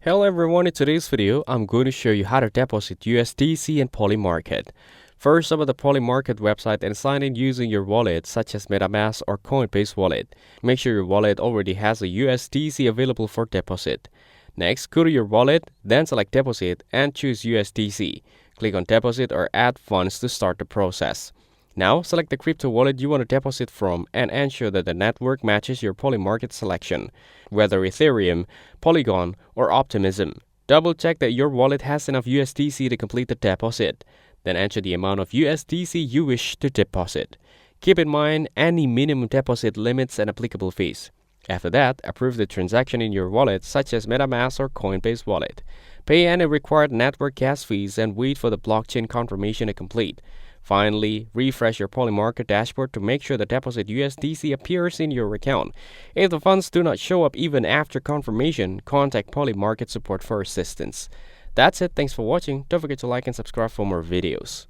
Hello everyone, in today's video, I'm going to show you how to deposit USDC in Polymarket. First, open the Polymarket website and sign in using your wallet such as MetaMask or Coinbase wallet. Make sure your wallet already has a USDC available for deposit. Next, go to your wallet, then select Deposit and choose USDC. Click on Deposit or Add Funds to start the process. Now, select the crypto wallet you want to deposit from and ensure that the network matches your Polymarket selection, whether Ethereum, Polygon, or Optimism. Double check that your wallet has enough USDC to complete the deposit. Then enter the amount of USDC you wish to deposit. Keep in mind any minimum deposit limits and applicable fees. After that, approve the transaction in your wallet such as MetaMask or Coinbase wallet. Pay any required network gas fees and wait for the blockchain confirmation to complete. Finally, refresh your Polymarket dashboard to make sure the deposit USDC appears in your account. If the funds do not show up even after confirmation, contact Polymarket support for assistance. That's it. Thanks for watching. Don't forget to like and subscribe for more videos.